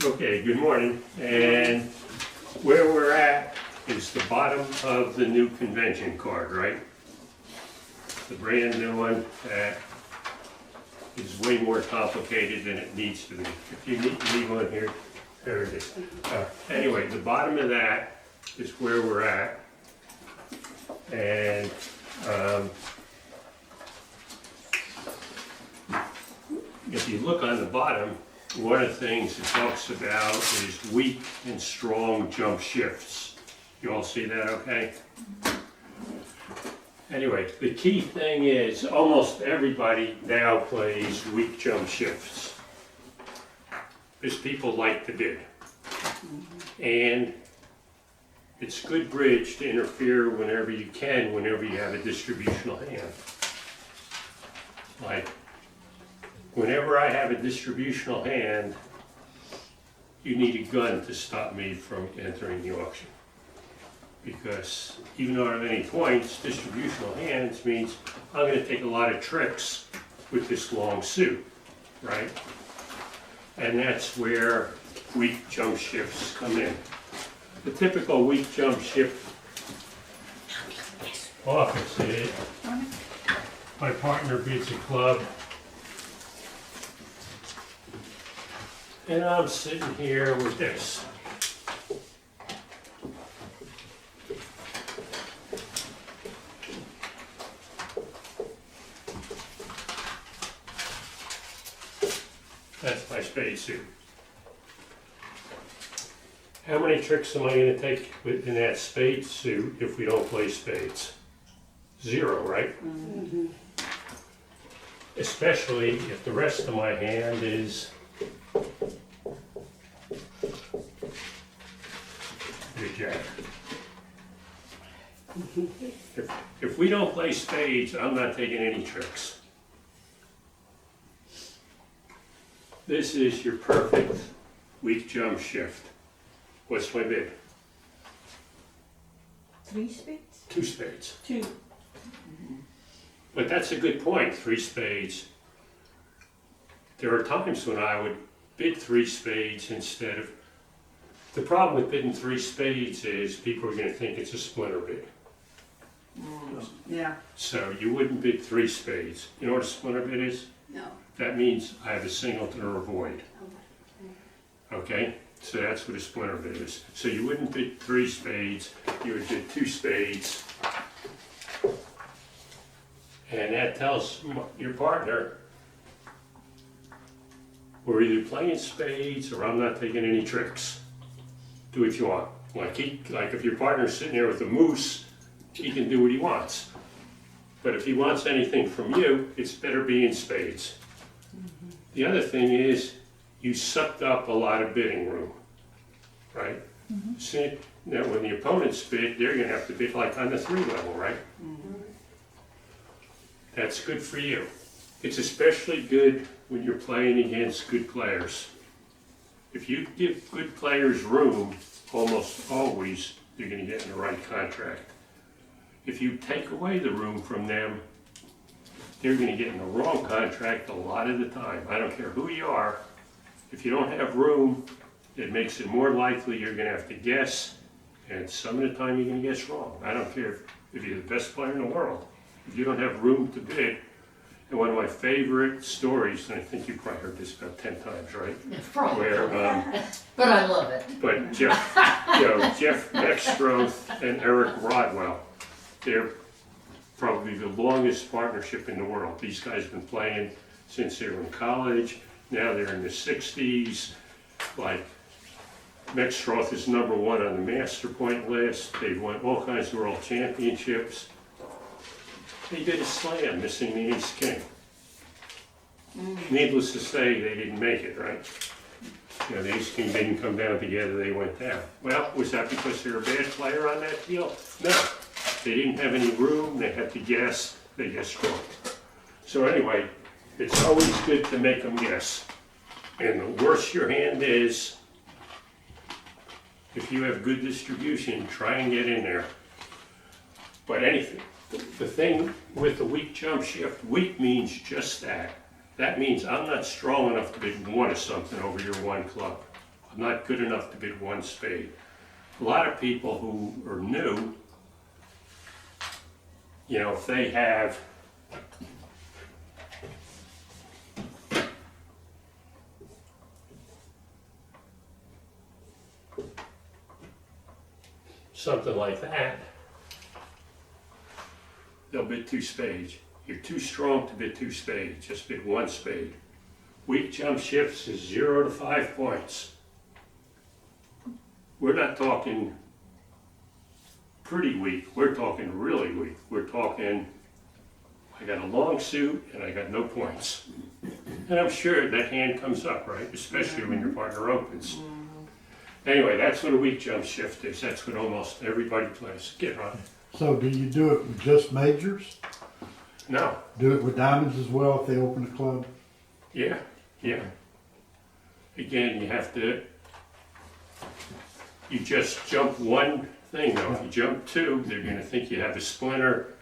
Okay, good morning. And where we're at is the bottom of the new convention card, right? The brand new one that is way more complicated than it needs to be. If you need one here, there it is. Anyway, the bottom of that is where we're at. And if you look on the bottom, one of the things it talks about is weak and strong jump shifts. You all see that okay? Anyway, the key thing is almost everybody now plays weak jump shifts. Because people like to bid. And it's good bridge to interfere whenever you can, whenever you have a distributional hand. Like, whenever I have a distributional hand, you need a gun to stop me from entering the auction. Because even though I don't have any points, distributional hands means I'm going to take a lot of tricks with this long suit, right? And that's where weak jump shifts come in. The typical weak jump shift office is my partner bids a club. And I'm sitting here with this. That's my spade suit. How many tricks am I going to take in that spade suit if we don't play spades? Zero, right? Mm-hmm. Especially if the rest of my hand is the jack. If we don't play spades, I'm not taking any tricks. This is your perfect weak jump shift. What's my bid? 3 spades? 2 spades. 2. But that's a good point, 3 spades. There are times when I would bid 3 spades instead of... The problem with bidding 3 spades is people are going to think it's a splinter bid. Yeah. So you wouldn't bid 3 spades. You know what a splinter bid is? No. That means I have a singleton or a void. Okay? So that's what a splinter bid is. So you wouldn't bid 3 spades, you would bid 2 spades. And that tells your partner, we're either playing spades or I'm not taking any tricks. Do what you want. Like if your partner's sitting there with a moose, he can do what he wants. But if he wants anything from you, it's better be in spades. Mm-hmm. The other thing is, you sucked up a lot of bidding room, right? Mm-hmm. See, now when the opponents bid, they're going to have to bid like on the 3 level, right? Mm-hmm. That's good for you. It's especially good when you're playing against good players. If you give good players room, almost always you're going to get in the right contract. If you take away the room from them, they're going to get in the wrong contract a lot of the time. I don't care who you are. If you don't have room, it makes it more likely you're going to have to guess, and some of the time you're going to guess wrong. I don't care if you're the best player in the world. If you don't have room to bid, and one of my favorite stories, and I think you probably heard this about 10 times, right? Probably. Where, But I love it. but Jeff Beckstroth and Eric Rodwell, they're probably the longest partnership in the world. These guys have been playing since they were in college. Now they're in the 60s. Like, Beckstroth is #1 on the Master Point list. They've won all kinds of world championships. They did a slam, missing the ace king. Needless to say, they didn't make it, right? You know, the ace king didn't come down together, they went down. Well, was that because they were a bad player on that deal? No. They didn't have any room, they had to guess, they guessed wrong. So anyway, it's always good to make them guess. And the worse your hand is, if you have good distribution, try and get in there. But anything, the thing with the weak jump shift, weak means just that. That means I'm not strong enough to bid 1 of something over your 1 club. I'm not good enough to bid one spade. A lot of people who are new, you know, if they have something like that, they'll bid two spades. You're too strong to bid two spades, just bid one spade. Weak jump shifts is 0 to 5 points. We're not talking pretty weak, we're talking really weak. We're talking, I got a long suit and I got no points. And I'm sure that hand comes up, right? Especially when your partner opens. Anyway, that's what a weak jump shift is. That's what almost everybody plays. Get Ron. So do you do it with just majors? No. Do it with diamonds as well if they open a club? Yeah. Yeah. Again, you have to, you just jump one thing though. If you jump two, they're gonna think you have a splinter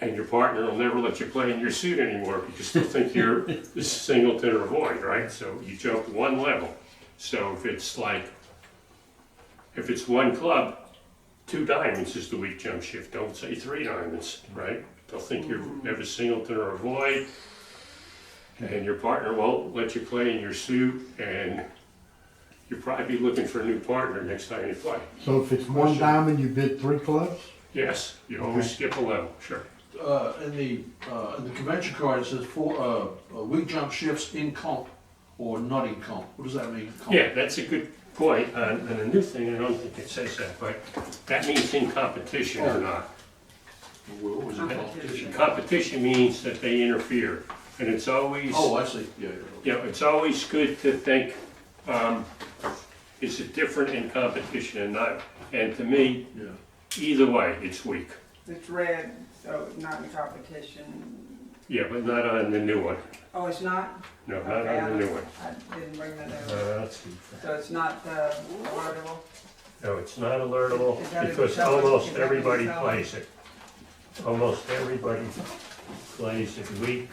and your partner will never let you play in your suit anymore because they'll think you're the singleton or void, right? So you jump one level. So if it's like, if it's one club, 2 diamonds is the weak jump shift. Don't say 3 diamonds, right? They'll think you have a singleton or a void, and your partner won't let you play in your suit, and you'll probably be looking for a new partner next time you play. So if it's one diamond, you bid 3 clubs? Yes, you always skip a level, sure. In the convention card, it says for weak jump shifts in comp or not in comp. What does that mean? Comp? Yeah, that's a good point. And a new thing, I don't think it says that, but that means in competition or not. What was it called? Competition means that they interfere, and it's always. Oh, I see. Yeah. You know, it's always good to think, is it different in competition and not? And to me, Yeah. either way, it's weak. It's red, so not in competition. Yeah, but not on the new one. Oh, it's not? No, not Okay, on the new one. I didn't bring that over. Let's see. So it's not alertable? No, it's not alertable Is that a because color? almost Is that a everybody color? plays it. Almost everybody plays it weak.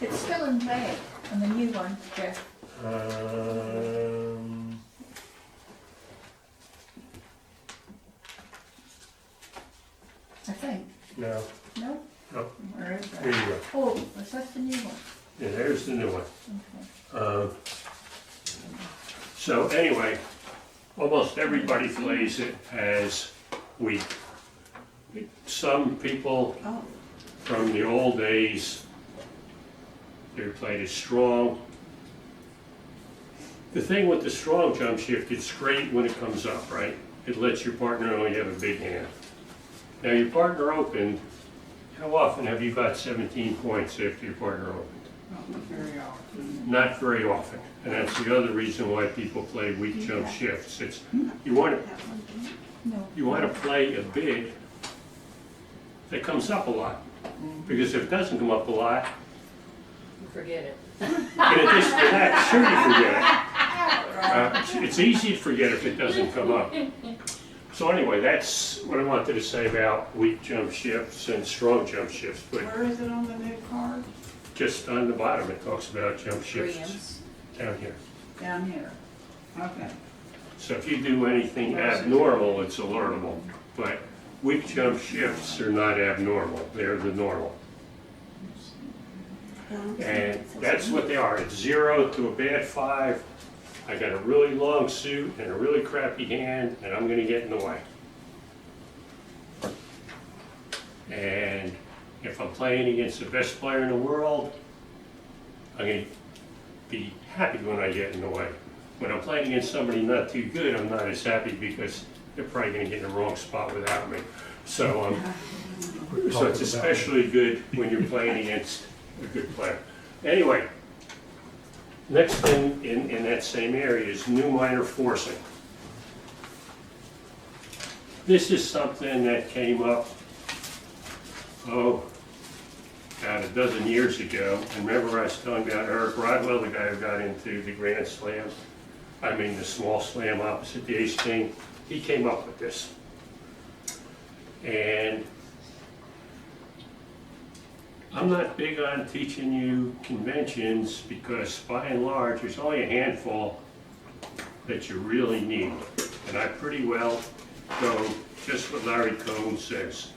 It's still in red on the new one, Jeff. I think. No, No? no, Where is here that? you go. Oh, is that the new one? Yeah, there's the new one. Okay. So anyway, almost everybody plays it as weak. Some people Oh, from the old days, they played it strong. The thing with the strong jump shift, it's great when it comes up, right? It lets your partner know you have a big hand. Now your partner opened, how often have you got 17 points after your partner opened? Not very often. Not very often, and that's the other reason why people play weak jump shifts. It's, you want no. to play a bid that comes up a lot, because if it doesn't come up a lot, Forget it. in addition to that, sure you forget it. It's easy to forget if it doesn't come up. So anyway, that's what I wanted to say about weak jump shifts and strong jump shifts, but Where is it on the new card? just on the bottom, it talks about jump shifts Koreans. down here. Down here. Okay. So if you do anything abnormal, it's alertable, but weak jump shifts are not abnormal, they're the normal. And that's what they are, it's 0 to a bad 5. I got a really long suit and a really crappy hand, and I'm gonna get in the way. And if I'm playing against the best player in the world, I'm gonna be happy when I get in the way. When I'm playing against somebody not too good, I'm not as happy because they're probably gonna get in the wrong spot without me. So, so it's especially good when you're playing against a good player. Anyway, next thing in that same area is new minor forcing. This is something that came up, about a dozen years ago. And remember I was telling you about Eric Rodwell, the guy who got into the Grand Slam, the small slam opposite the Ace King. He came up with this. And I'm I'm not big on teaching you conventions because by and large, there's only a handful that you really need. And I pretty well go just what Larry Cohn says.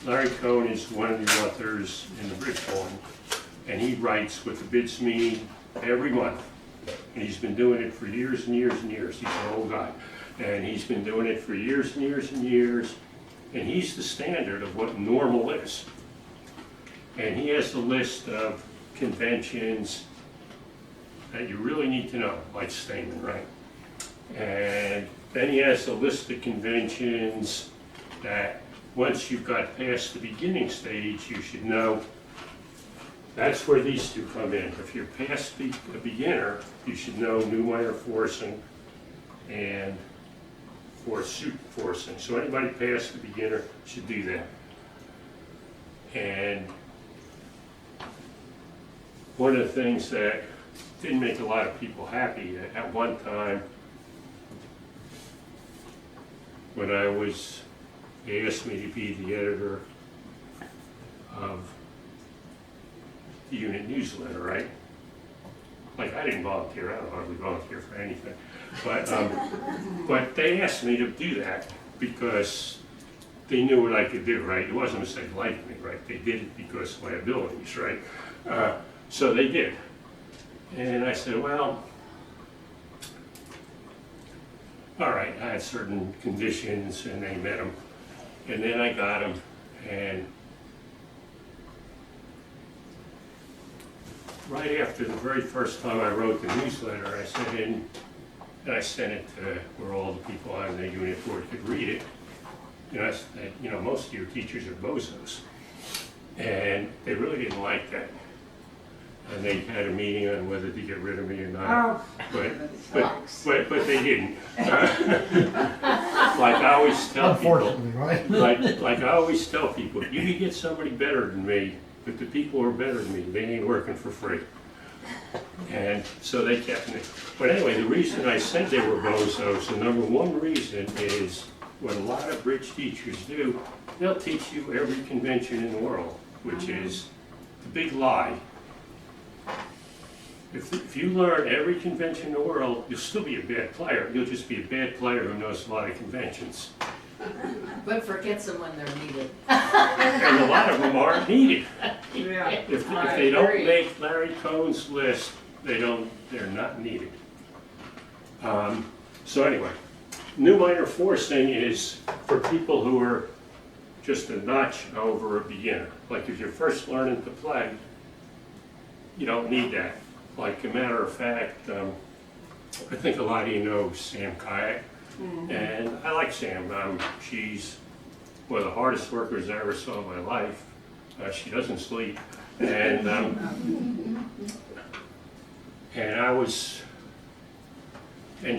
Larry Cohn is one of the authors in the Bridge Poem, and he writes what the bids mean every month. And he's been doing it for years and years and years. He's an old guy. And he's been doing it for years and years and years. And he's the standard of what normal is. And he has a list of conventions that you really need to know, like Stamen, right? And then he has a list of conventions that once you've got past the beginning stage, you should know. That's where these two come in. If you're past a beginner, you should know new minor forcing and suit forcing. So anybody past the beginner should do that. And one of the things that didn't make a lot of people happy at one time, when they asked me to be the editor of the unit newsletter, right? Like, I didn't volunteer, I don't hardly volunteer for anything. But they asked me to do that because they knew what I could do, right? It wasn't because they liked me, right? They did it because of my abilities, right? So they did. And I said, well, all right, I had certain conditions and they met them. And then I got them, and right after the very first time I wrote the newsletter, I sent in, and I sent it to where all the people on the unit board could read it. And I said, you know, most of your teachers are bozos. And they really didn't like that. And they had a meeting on whether to get rid of me or not. But they didn't. Like I always tell people, Unfortunately, right? like I always tell people, you can get somebody better than me, but the people who are better than me, they ain't working for free. And so they kept me. But anyway, the reason I said they were bozos, the number one reason is what a lot of bridge teachers do, they'll teach you every convention in the world, which is the big lie. If you learn every convention in the world, you'll still be a bad player. You'll just be a bad player who knows a lot of conventions. But forgets them when they're needed. And a lot of them aren't needed. Yeah. If I they don't agree. make Larry Cohn's list, they're not needed. So anyway, new minor forcing is for people who are just a notch over a beginner. Like if you're first learning to play, you don't need that. Like a matter of fact, I think a lot of you know Sam Kayak, and I like Sam. She's one of the hardest workers I ever saw in my life. She doesn't sleep, and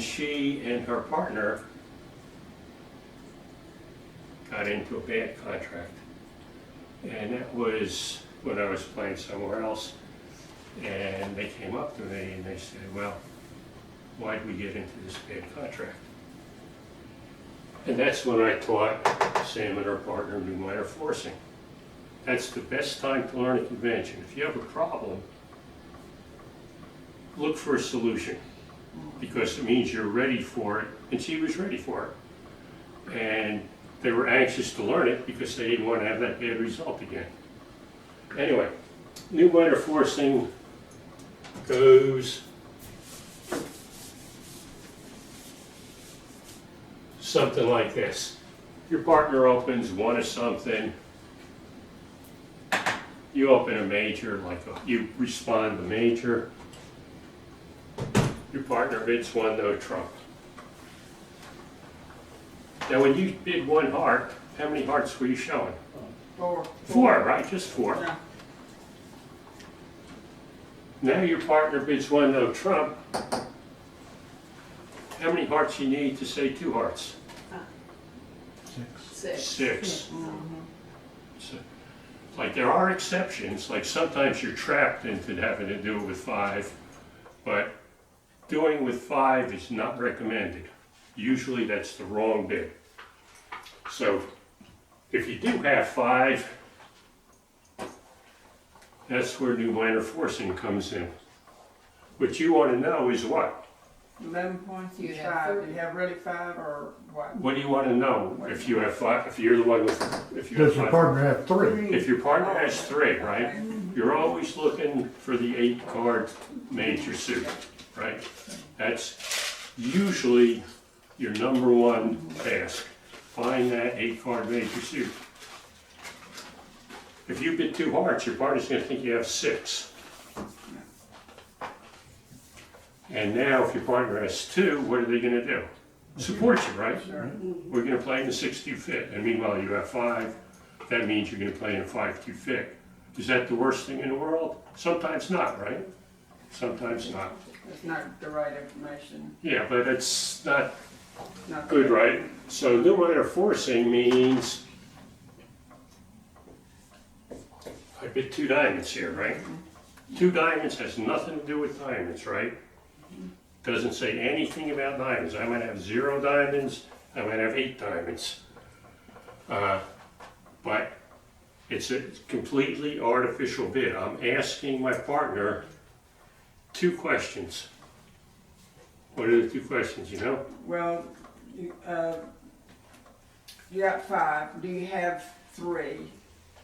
she and her partner got into a bad contract, and that was when I was playing somewhere else. And they came up to me and they said, well, why'd we get into this bad contract? And that's when I taught Sam and her partner new minor forcing. That's the best time to learn a convention. If you have a problem, look for a solution, because it means you're ready for it, and she was ready for it. And they were anxious to learn it because they didn't want to have that bad result again. Anyway, new minor forcing goes something like this. Your partner opens one of something, you open a major, you respond to major, your partner bids one no trump. Now when you bid one heart, how many hearts were you showing? Four, right? Just four. Yeah. Now your partner bids one no trump. How many hearts you need to say two hearts? Six. Six. So, like there are exceptions, like sometimes you're trapped into having to do it with five, but doing with five is not recommended. Usually that's the wrong bid. So if you do have five, That's where new minor forcing comes in. What you want to know is what? 11 points You each have 5. 30. Do you have really 5 or what? What do you want to know? If you have five, if you're the one with, if you have Does your five. partner have three? If your partner has three, right? You're always looking for the 8-card major suit, right? That's usually your number one task. Find that 8-card major suit. If you bid 2 hearts, your partner's gonna think you have 6. And now, if your partner has 2, what are they gonna do? Support you, right? Sure. We're gonna play in the 6-2 fit, and meanwhile you have 5, that means you're gonna play in a 5-2 fit. Is that the worst thing in the world? Sometimes not, right? Sometimes not. It's not the right information. Yeah, but it's not Not good, right? So new minor forcing means I bid 2 diamonds here, right? 2 diamonds has nothing to do with diamonds, right? Doesn't say anything about diamonds. I might have 0 diamonds, I might have 8 diamonds. But it's a completely artificial bid. I'm asking my partner 2 questions. What are the 2 questions, you know? Well, you got 5. Do you have 3?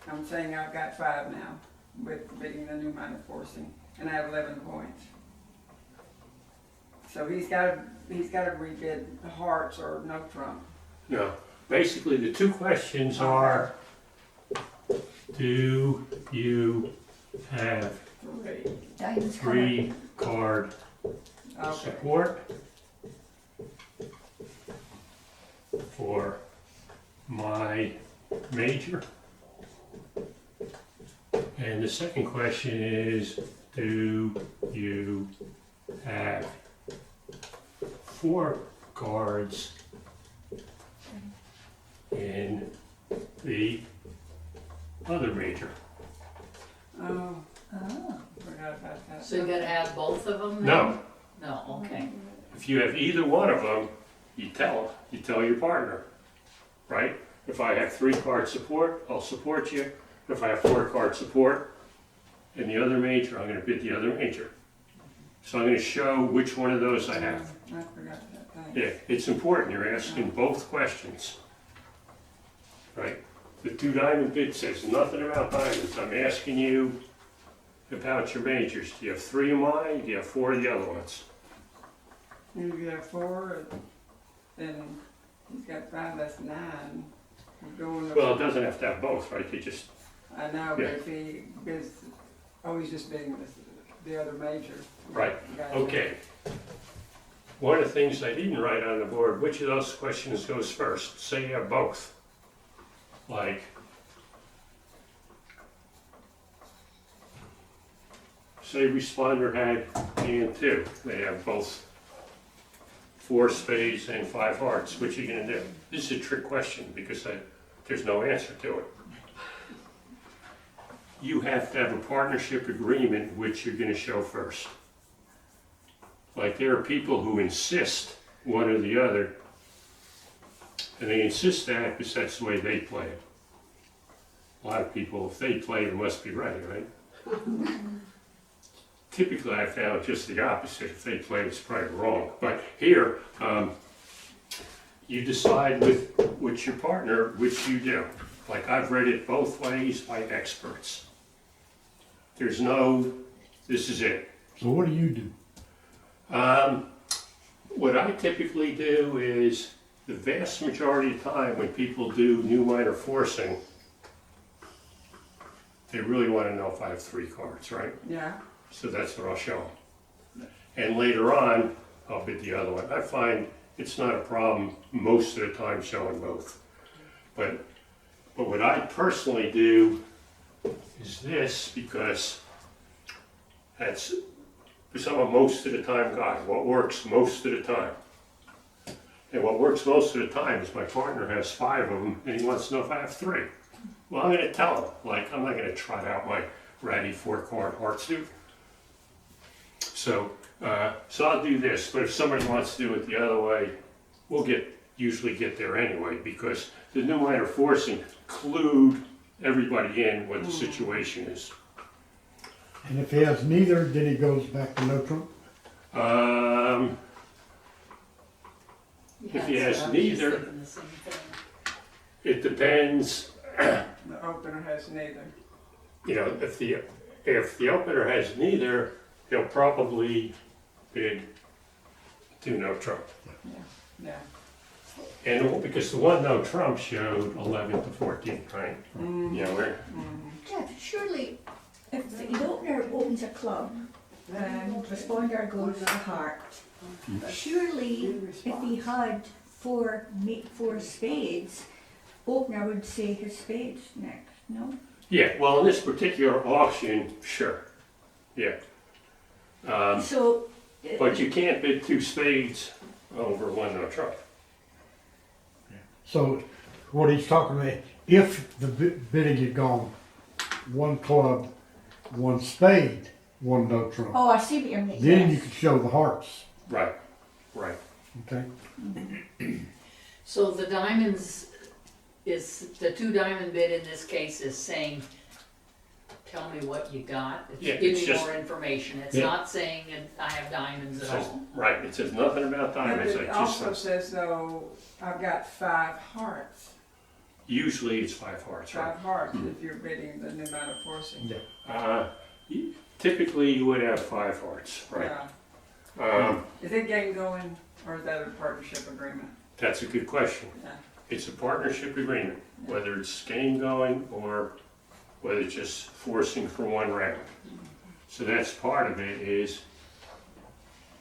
I'm saying I've got 5 now with being the new minor forcing, and I have 11 points. So he's got to rebid the hearts or no trump. No, basically the 2 questions are, do you have 3. Diamonds coming. 3-card Okay. support for my major? And the second question is, do you have 4 cards in the other major? Oh, Oh, forgot about that. So you gotta have both of them then? No, No, okay. if you have either one of them, you tell your partner, right? If I have 3-card support, I'll support you. If I have 4-card support in the other major, I'm gonna bid the other major. So I'm gonna show which one of those I have. I forgot that. Thanks. Yeah, it's important, you're asking both questions, right? The 2 diamond bid says nothing about diamonds. I'm asking you about your majors. Do you have 3 of mine? Do you have 4 of the other ones? If you have 4, then he's got 5, that's 9. We're going to- Well, it doesn't have to have both, right? They just, I know, but yeah. if he bids, he's just bidding the other major. right, Gotcha. okay. One of the things I didn't write on the board, which of those questions goes first? Say you have both. Like, say responder had hand 2, they have both 4 spades and 5 hearts, what you gonna do? This is a trick question because there's no answer to it. You have to have a partnership agreement which you're gonna show first. Like there are people who insist one or the other, and they insist that because that's the way they play it. A lot of people, if they play, it must be right, right? Typically, I found just the opposite. If they play, it's probably wrong. But here, you decide with your partner which you do. Like I've read it both ways by experts. There's no, this is it. So what do you do? What I typically do is the vast majority of the time when people do new minor forcing, they really want to know if I have 3 cards, right? Yeah, So that's what I'll show them. And later on, I'll bid the other one. I find it's not a problem most of the time showing both. But what I personally do is this because I'm a most of the time guy. What works most of the time? And what works most of the time is my partner has 5 of them and he wants to know if I have 3. Well, I'm gonna tell him, like, I'm not gonna trot out my ratty 4-card heart suit. So I'll do this, but if somebody wants to do it the other way, we'll usually get there anyway, because the new minor forcing clued everybody in what the situation is. And if he has neither, then he goes back to no trump? If he Yeah, has so I was just neither- thinking the same thing. It depends, The opener has neither. you know, if the opener has neither, he'll probably bid to no trump. Yeah. And because the one no trump showed 11 to 14, right? You know, where, Jeff, surely if the opener opens a club and responder goes to heart, surely if he had four spades, opener would say his spades next, no? yeah, well, in this particular auction, sure, yeah. So, But you can't bid two spades over one no trump. So what he's talking about, if the bidding had gone one club, one spade, one no trump, oh, I see what you're making. then you could show the hearts, Right, right. okay? So the diamonds is, the two diamond bid in this case is saying, tell me what you got. Yeah, Give it's me just- more information. It's Yeah. not saying I have diamonds It at says, all. right, it says nothing about But diamonds, it it also just, says though, I've got 5 hearts. usually it's 5 hearts, right? 5 hearts if you're bidding the new amount of forcing. Yeah. Typically you would have 5 hearts, right? Yeah. Is it game going or is that a partnership agreement? That's a good question. Yeah. It's a partnership agreement, whether it's game going or whether it's just forcing for one round. So that's part of it is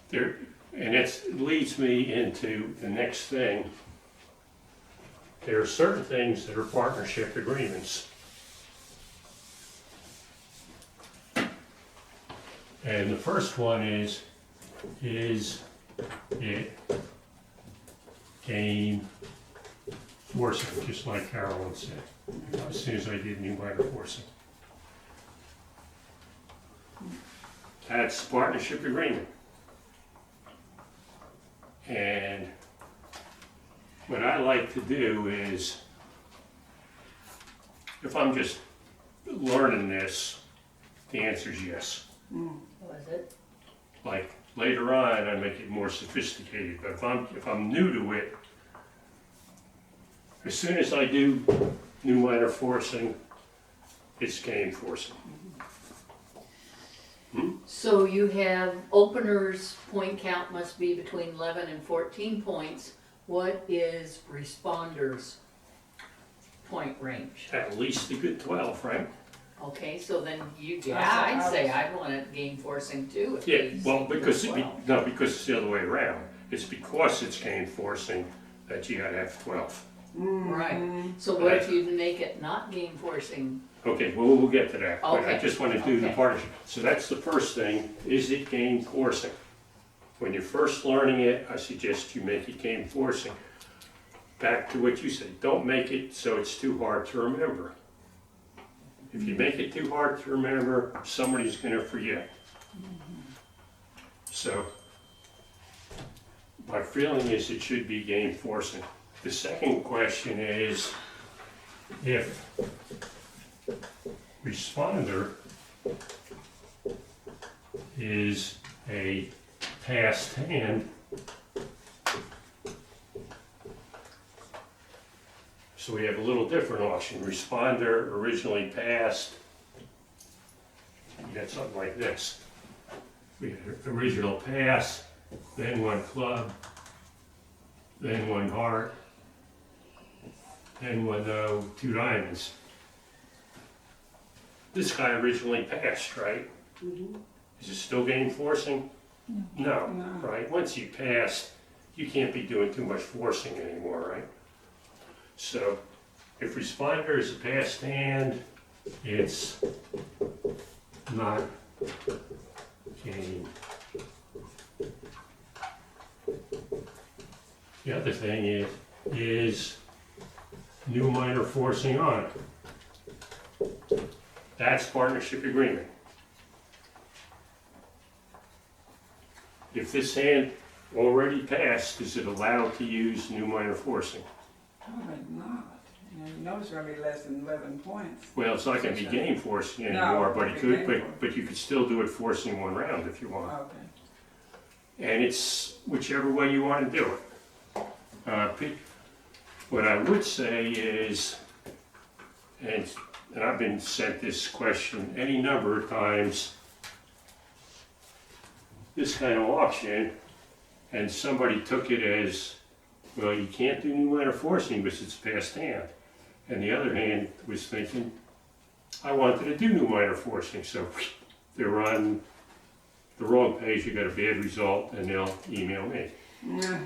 there, and it leads me into the next thing. There are certain things that are partnership agreements. And the first one is it game forcing, just like Carolyn said, as soon as I did new minor forcing. That's partnership agreement. And what I like to do is, if I'm just learning this, the answer is yes. Was it? Like later on, I make it more sophisticated, but if I'm new to it, as soon as I do new minor forcing, it's game forcing. So you have openers, point count must be between 11 and 14 points. What is responders' point range? At least a good 12, right? Okay, so then you, I I'd was- say I'd want it game forcing too. if Yeah, he's well, because, equal 12. no, because it's the other way around. It's because it's game forcing that you gotta have 12. Right, so what if you make it not game forcing? Okay, well, we'll get to that, but I Okay, just want to do the okay. partnership. So that's the first thing, is it game forcing? When you're first learning it, I suggest you make it game forcing. Back to what you said, don't make it so it's too hard to remember. If you make it too hard to remember, somebody's gonna forget. So, my feeling is it should be game forcing. The second question is, if responder is a passed hand, so we have a little different auction. Responder originally passed, you got something like this. We had original pass, then one club, then one heart, then one two diamonds. This guy originally passed, right? Is it still game forcing? No, No. right? Once you pass, you can't be doing too much forcing anymore, right? So, if responder is a passed hand, it's not game. The other thing is new minor forcing on it. That's partnership agreement. If this hand already passed, is it allowed to use new minor forcing? Probably not. You know it's gonna be less than 11 points. Well, it's not gonna be game forcing No, anymore, it but won't it be could, game but, forcing. but you could still do it forcing one round if you want. Okay. And it's whichever way you wanna do it. What I would say is, and I've been sent this question any number of times, this kind of auction, and somebody took it as, well, you can't do new minor forcing because it's past hand. And the other hand was thinking, I wanted to do new minor forcing, so they're on the wrong page, you got a bad result, and they'll email me. Yeah.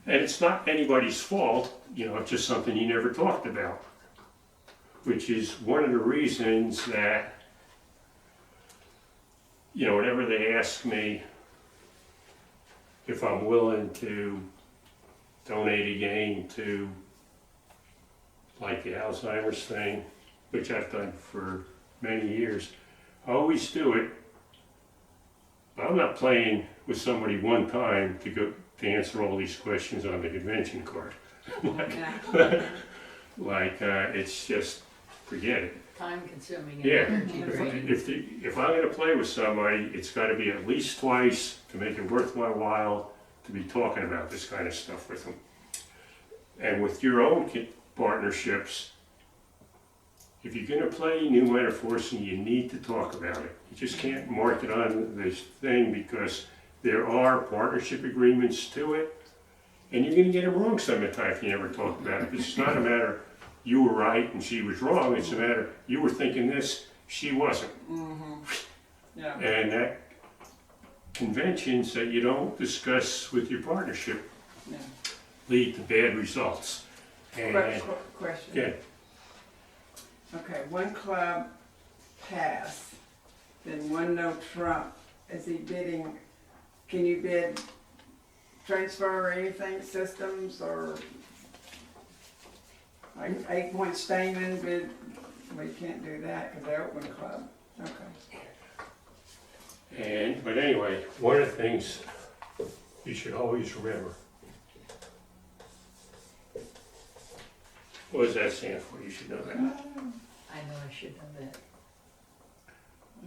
And it's not anybody's fault, you know, it's just something you never talked about. Which is one of the reasons that, you know, whenever they ask me if I'm willing to donate a game to, like the Alzheimer's thing, which I've done for many years, I always do it. But I'm not playing with somebody one time to answer all these questions on the convention card. It's just, forget it. Time consuming and Yeah, energy draining. if I'm gonna play with somebody, it's gotta be at least twice to make it worth my while to be talking about this kind of stuff with them. And with your own partnerships, if you're gonna play new minor forcing, you need to talk about it. You just can't mark it on this thing because there are partnership agreements to it, and you're gonna get it wrong some of the time if you never talk about it. It's not a matter you were right and she was wrong, it's a matter you were thinking this, she wasn't. Yeah. And that conventions that you don't discuss with your partnership Yeah. lead to bad results. And, Question. yeah, Okay, one club pass, then one no trump. Is he bidding, can you bid transfer or anything, systems, or like 8 point Stamen bid? We can't do that because they're open club. Okay. but anyway, one of the things you should always remember. What does that stand for? You should know that. I know I should know that.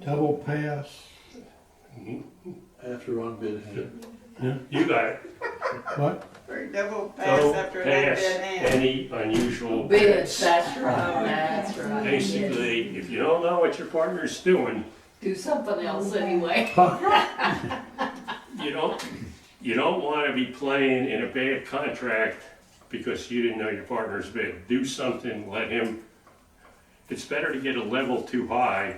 Double pass. Mhm. After unbid hand. You got it. What? Or double pass Don't after an pass unbid hand. any unusual Bids, bids. that's right, that's right. Basically, if you don't know what your partner's doing, Do something else anyway. you don't want to be playing in a bad contract because you didn't know your partner's bid. Do something, let him, it's better to get a level too high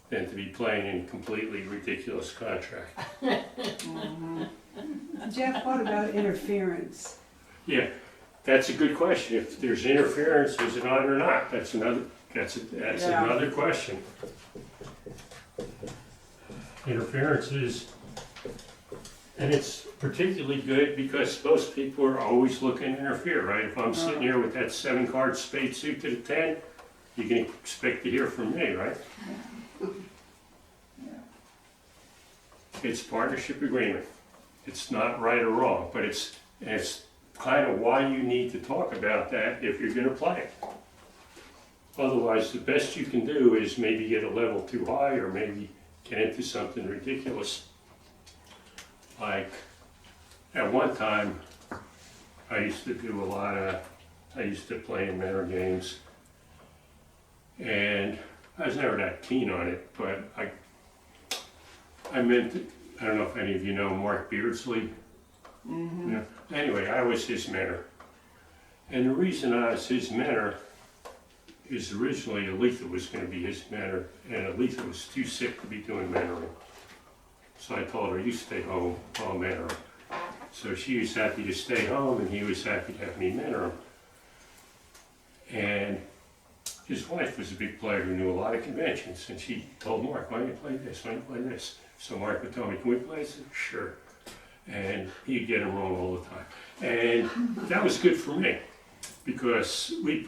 than to be playing in a completely ridiculous contract. Jeff, what about interference? Yeah, that's a good question. If there's interference, is it on or not? That's Yeah. another question. Interference is, and it's particularly good because most people are always looking to interfere, right? If I'm sitting here with that 7-card spade suit to the 10, you can expect to hear from me, right? It's partnership agreement. It's not right or wrong, but it's kind of why you need to talk about that if you're gonna play it. Otherwise, the best you can do is maybe get a level too high or maybe get into something ridiculous. Like, at one time, I used to play in mentor games. And I was never that keen on it, but I don't know if any of you know Mark Beardsley. Yeah. Anyway, I was his mentor. And the reason I was his mentor is originally Aletha was going to be his mentor, and Aletha was too sick to be doing mentoring. So I told her, you stay home, I'll mentor him. So she was happy to stay home, and he was happy to have me mentor him. And his wife was a big player who knew a lot of conventions, and she told Mark, why don't you play this, why don't you play this? So Mark would tell me, can we play this? Sure. And he'd get him wrong all the time. And that was good for me, because I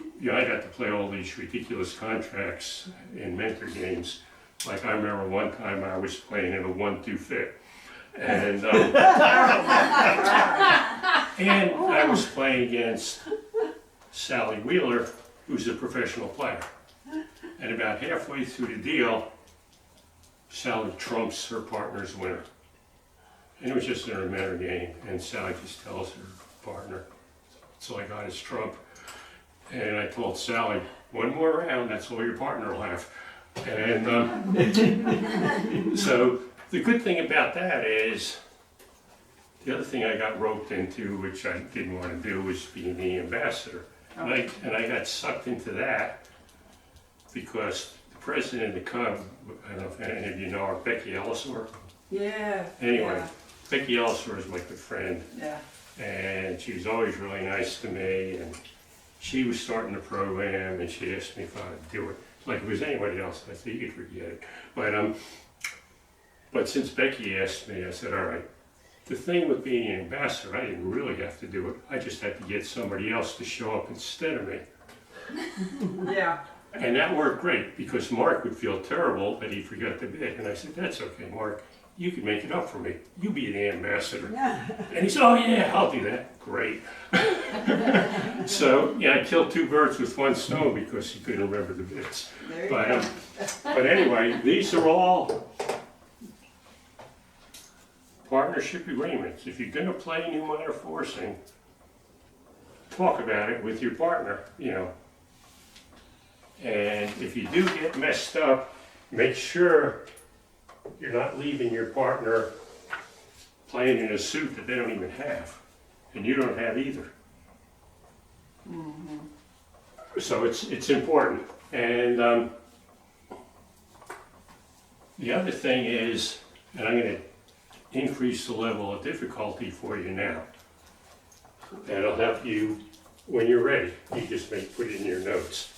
got to play all these ridiculous contracts in mentor games. Like I remember one time I was playing in a 1-2 fit. And, and I was playing against Sally Wheeler, who's a professional player. And about halfway through the deal, Sally trumps her partner's winner. And it was just an elementary game, and Sally just tells her partner, so I got his trump. And I told Sally, one more round, that's all your partner will have. And so the good thing about that is, the other thing I got roped into, which I didn't want to do, was being the ambassador. And I got sucked into that because the president of the Cub, I don't know if any of you know her, Becky Ellisor. Yeah. Anyway, Becky Ellisor is my good friend, Yeah. and she was always really nice to me, and she was starting the program, and she asked me if I would do it. Like if it was anybody else, I said, you could forget it. But since Becky asked me, I said, all right. The thing with being an ambassador, I didn't really have to do it. I just had to get somebody else to show up instead of me. Yeah. And that worked great, because Mark would feel terrible that he forgot the bid. And I said, that's okay, Mark. You can make it up for me. You be the ambassador. And he said, oh yeah, I'll do that. Great. So, yeah, I killed two birds with one stone because he couldn't remember the bids. There you go. But anyway, these are all partnership agreements. If you're gonna play new minor forcing, talk about it with your partner, you know. And if you do get messed up, make sure you're not leaving your partner playing in a suit that they don't even have, and you don't have either. So it's important. And the other thing is, and I'm gonna increase the level of difficulty for you now. That'll help you when you're ready. You just may put it in your notes.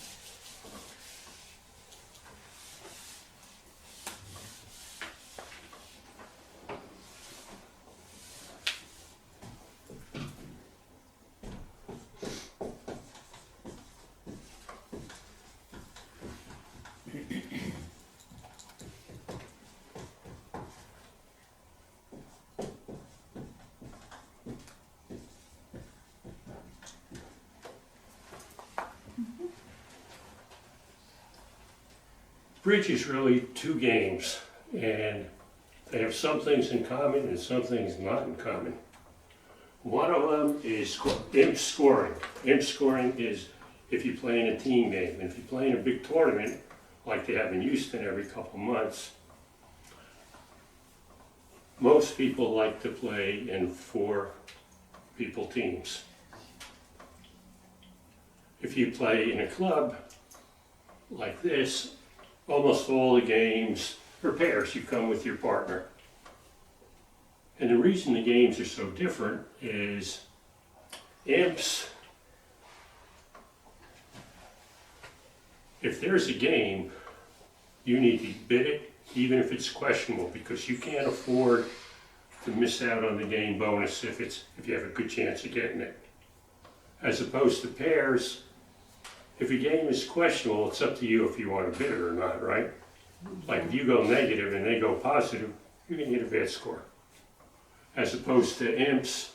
Bridge is really two games, and they have some things in common and some things not in common. One of them is imp scoring. Imp scoring is if you play in a team game. And if you play in a big tournament, like they have in Houston every couple months, most people like to play in 4-people teams. If you play in a club like this, almost all the games are pairs. You come with your partner. And the reason the games are so different is imps, if there's a game, you need to bid it, even if it's questionable, because you can't afford to miss out on the game bonus if you have a good chance of getting it. As opposed to pairs, if a game is questionable, it's up to you if you want to bid it or not, right? Like if you go negative and they go positive, you're going to get a bad score. As opposed to imps,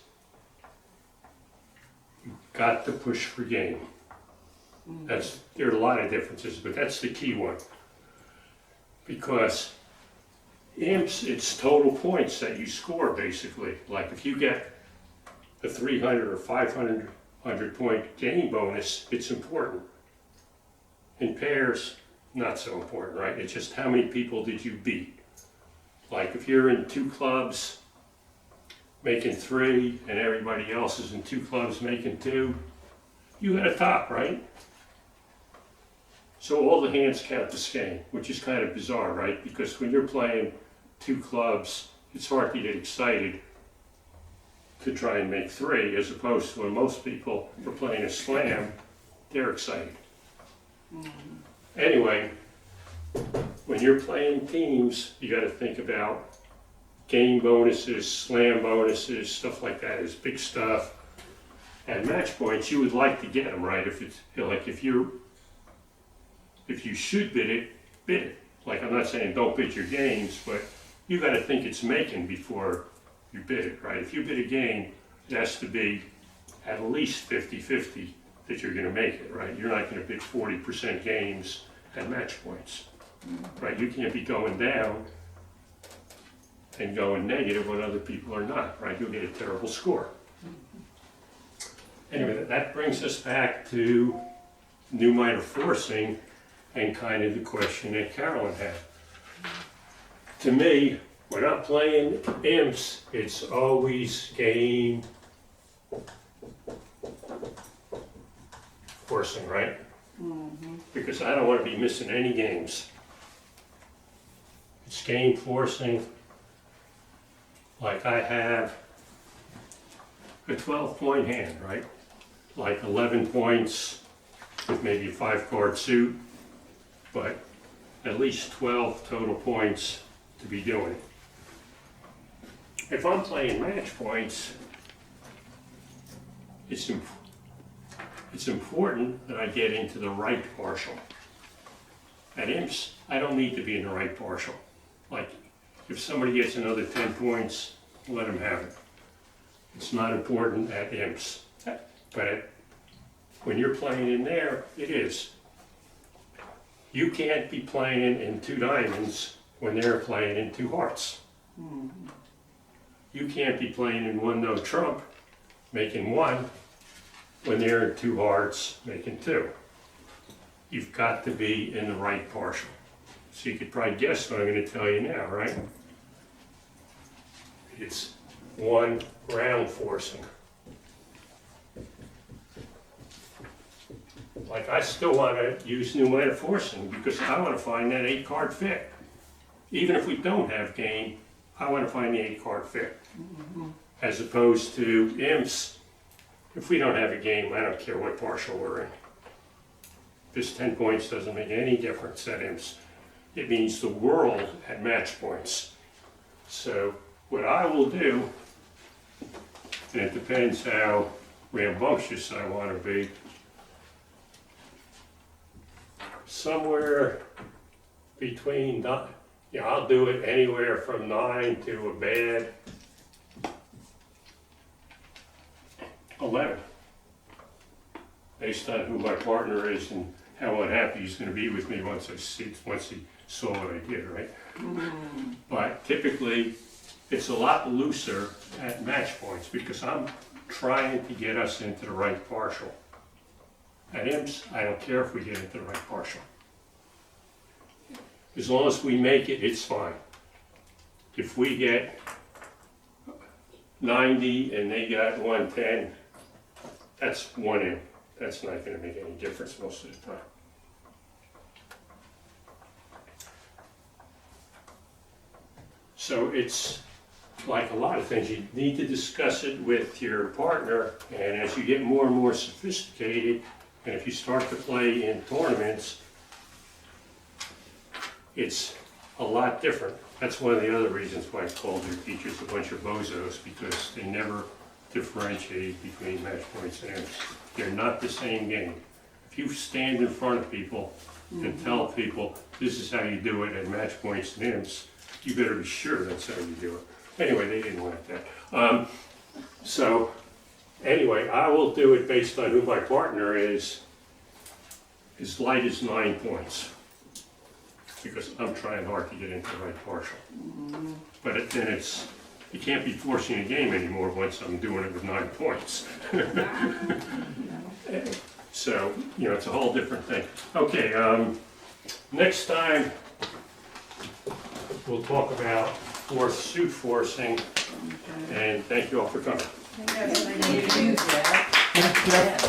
you've got to push for game. There are a lot of differences, but that's the key one. Because imps, it's total points that you score, basically. Like if you get a 300 or 500 point game bonus, it's important. In pairs, not so important, right? It's just how many people did you beat. Like if you're in 2 clubs making 3 and everybody else is in 2 clubs making 2, you got a top, right? So all the hands count the same, which is kind of bizarre, right? Because when you're playing 2 clubs, it's hard to get excited to try and make 3, as opposed to when most people are playing a slam, they're excited. Anyway, when you're playing teams, you got to think about game bonuses, slam bonuses, stuff like that is big stuff. At match points, you would like to get them, right? If it's, you know, like if you should bid it, bid it. Like I'm not saying don't bid your games, but you got to think it's making before you bid it, right? If you bid a game, it has to be at least 50-50 that you're gonna make it, right? You're not gonna bid 40% games at match points, right? You can't be going down and going negative when other people are not, right? You'll get a terrible score. Anyway, that brings us back to new minor forcing and kind of the question that Carolyn had. To me, when I'm playing imps, it's always game forcing, right? Because I don't want to be missing any games. It's game forcing. Like I have a 12-point hand, right? Like 11 points with maybe a 5-card suit, but at least 12 total points to be doing it. If I'm playing match points, it's important that I get into the right partial. At imps, I don't need to be in the right partial. Like, if somebody gets another 10 points, let them have it. It's not important at imps, but when you're playing in there, it is. You can't be playing in 2 diamonds when they're playing in 2 hearts. You can't be playing in 1 no trump, making 1, when they're in 2 hearts, making 2. You've got to be in the right partial. So you could probably guess what I'm going to tell you now, right? It's 1 round forcing. Like, I still want to use new minor forcing because I want to find that 8-card fit. Even if we don't have game, I want to find the 8-card fit. As opposed to imps, if we don't have a game, I don't care what partial we're in. This 10 points doesn't make any difference at imps. It means the world at match points. So what I will do, and it depends how rambunctious I want to be, somewhere between, I'll do it anywhere from 9 to a bad 11, based on who my partner is and how unhappy he's going to be with me once he saw what I did, right? But typically, it's a lot looser at match points because I'm trying to get us into the right partial. At imps, I don't care if we get into the right partial. As long as we make it, it's fine. If we get 90 and they got 110, that's 1 imp. That's not going to make any difference most of the time. So it's like a lot of things, you need to discuss it with your partner, and as you get more and more sophisticated, and if you start to play in tournaments, it's a lot different. That's one of the other reasons why I called your teachers a bunch of bozos, because they never differentiate between match points and imps. They're not the same game. If you stand in front of people and tell people, this is how you do it at match points and imps, you better be sure that's how you do it. Anyway, they didn't like that. So, anyway, I will do it based on who my partner is, as light as 9 points. Because I'm trying hard to get into the right partial. But then you can't be forcing a game anymore once I'm doing it with 9 points. So, it's a whole different thing. Okay, next time we'll talk about suit forcing, and thank you all for coming. Yes, thank you.